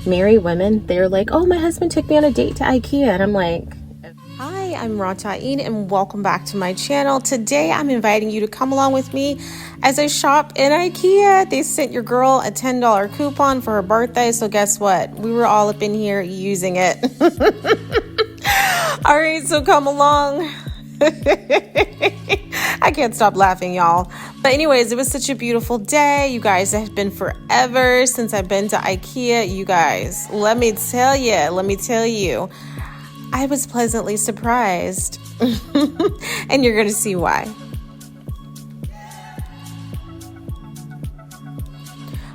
married women, they're like, oh, my husband took me on a date to IKEA. And I'm like, hi, I'm Rah'tah and welcome back to my channel. Today, I'm inviting you to come along with me as I shop in IKEA. They sent your girl a $10 coupon for her birthday. So guess what? We were all up in here using it. All right, so come along. I can't stop laughing, y'all. But anyways, it was such a beautiful day. You guys, it has been forever since I've been to IKEA. You guys, let me tell you, I was pleasantly surprised. And you're going to see why.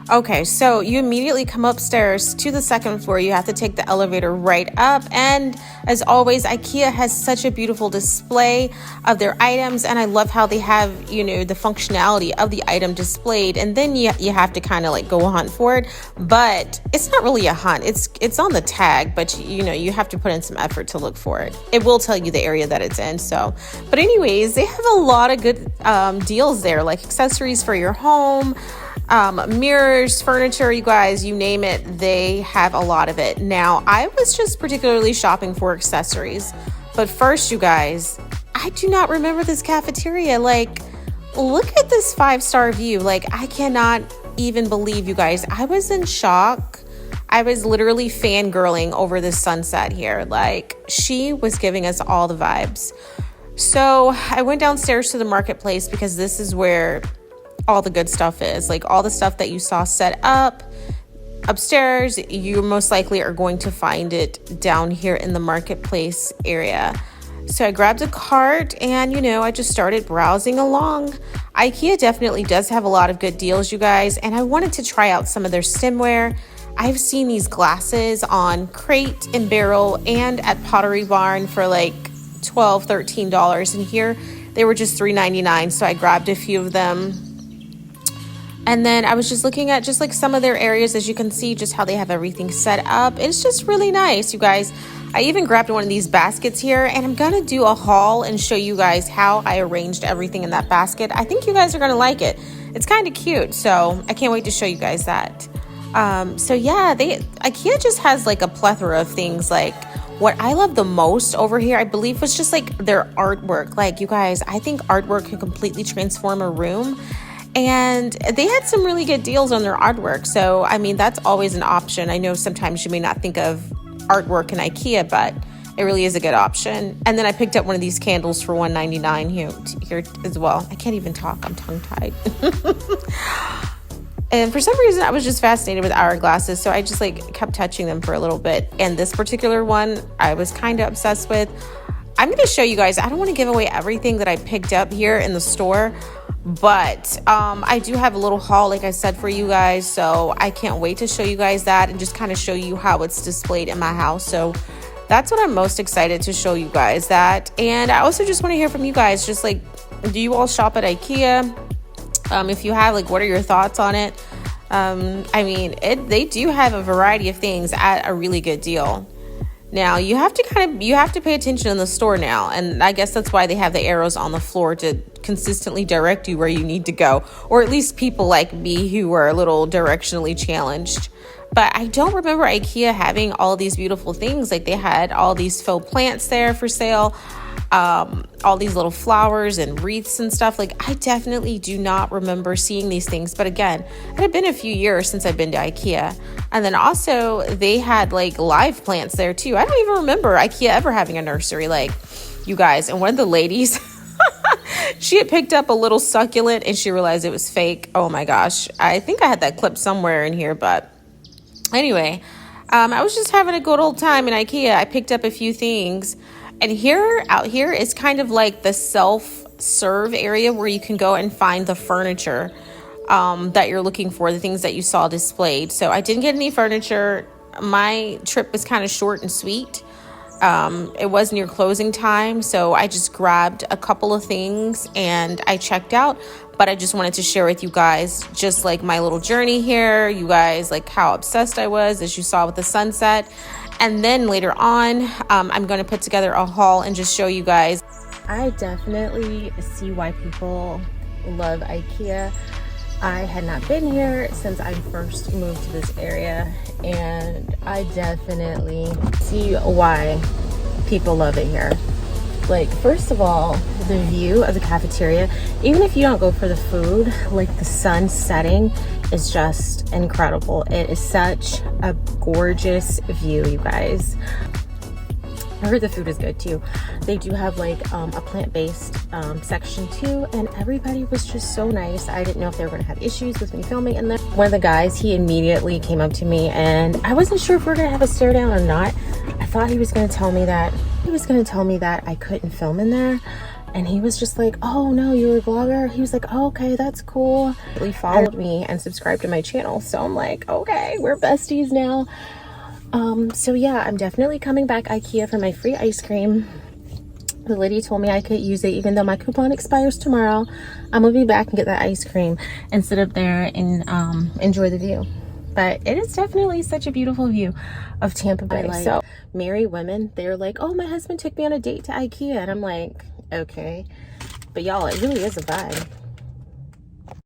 Okay, so you immediately come upstairs to the second floor. You have to take the elevator right up. And as always, IKEA has such a beautiful display of their items. And I love how they have, you know, the functionality of the item displayed. And then you have to kind of like go hunt for it. But it's not really a hunt. It's on the tag, but you know, you have to put in some effort to look for it. It will tell you the area that it's in. So, but anyways, they have a lot of good deals there, like accessories for your home. Mirrors, furniture, you guys, you name it, they have a lot of it. Now, I was just particularly shopping for accessories. But first, you guys, I do not remember this cafeteria. Like, look at this 5-star view. Like, I cannot even believe, you guys. I was in shock. I was literally fangirling over this sunset here. Like, she was giving us all the vibes. So I went downstairs to the marketplace because this is where all the good stuff is. Like all the stuff that you saw set up upstairs, you most likely are going to find it down here in the marketplace area. So I grabbed a cart and, you know, I just started browsing along. IKEA definitely does have a lot of good deals, you guys, and I wanted to try out some of their stemware. I've seen these glasses on Crate and Barrel and at Pottery Barn for like $12, $13, and here they were just $3.99. So I grabbed a few of them. And then I was just looking at just like some of their areas, as you can see, just how they have everything set up. It's just really nice, you guys. I even grabbed one of these baskets here, and I'm going to do a haul and show you guys how I arranged everything in that basket. I think you guys are going to like it. It's kind of cute, so I can't wait to show you guys that. So yeah, IKEA just has like a plethora of things. Like what I love the most over here, I believe, was just like their artwork. Like you guys, I think artwork can completely transform a room. And they had some really good deals on their artwork. So, I mean, that's always an option. I know sometimes you may not think of artwork in IKEA, but it really is a good option. And then I picked up one of these candles for $1.99 here as well. I can't even talk. I'm tongue-tied. And for some reason, I was just fascinated with hourglasses. So I just like kept touching them for a little bit. And this particular one, I was kind of obsessed with. I'm going to show you guys. I don't want to give away everything that I picked up here in the store. But I do have a little haul, like I said, for you guys. So I can't wait to show you guys that and just kind of show you how it's displayed in my house. So that's what I'm most excited to show you guys that. And I also just want to hear from you guys. Just like, do you all shop at IKEA? If you have, like, what are your thoughts on it? I mean, they do have a variety of things at a really good deal. Now, you have to pay attention in the store now. And I guess that's why they have the arrows on the floor to consistently direct you where you need to go. Or at least people like me who are a little directionally challenged. But I don't remember IKEA having all these beautiful things. Like they had all these faux plants there for sale. All these little flowers and wreaths and stuff. Like I definitely do not remember seeing these things. But again, it had been a few years since I've been to IKEA. And then also they had like live plants there too. I don't even remember IKEA ever having a nursery, like you guys. And one of the ladies, she had picked up a little succulent and she realized it was fake. Oh my gosh. I think I had that clip somewhere in here, but anyway, I was just having a good old time in IKEA. I picked up a few things. And out here is kind of like the self-serve area where you can go and find the furniture that you're looking for, the things that you saw displayed. So I didn't get any furniture. My trip was kind of short and sweet. It was near closing time, so I just grabbed a couple of things and I checked out. But I just wanted to share with you guys just like my little journey here. You guys, like how obsessed I was, as you saw with the sunset. And then later on, I'm going to put together a haul and just show you guys. I definitely see why people love IKEA. I had not been here since I first moved to this area, and I definitely see why people love it here. Like, first of all, the view of the cafeteria, even if you don't go for the food, like the sun setting is just incredible. It is such a gorgeous view, you guys. I heard the food is good too. They do have like a plant-based section too, and everybody was just so nice. I didn't know if they were gonna have issues with me filming in there. One of the guys, he immediately came up to me, and I wasn't sure if we were gonna have a stare down or not. I thought he was gonna tell me that I couldn't film in there, and he was just like, oh no, you're a vlogger? He was like, oh, okay, that's cool. He followed me and subscribed to my channel, so I'm like, okay, we're besties now. So yeah, I'm definitely coming back IKEA for my free ice cream. The lady told me I could use it even though my coupon expires tomorrow. I'm gonna be back and get that ice cream and sit up there and enjoy the view. But it is definitely such a beautiful view of Tampa Bay. Like, so married women, they're like, oh, my husband took me on a date to IKEA, and I'm like, okay. But y'all, it really is a vibe.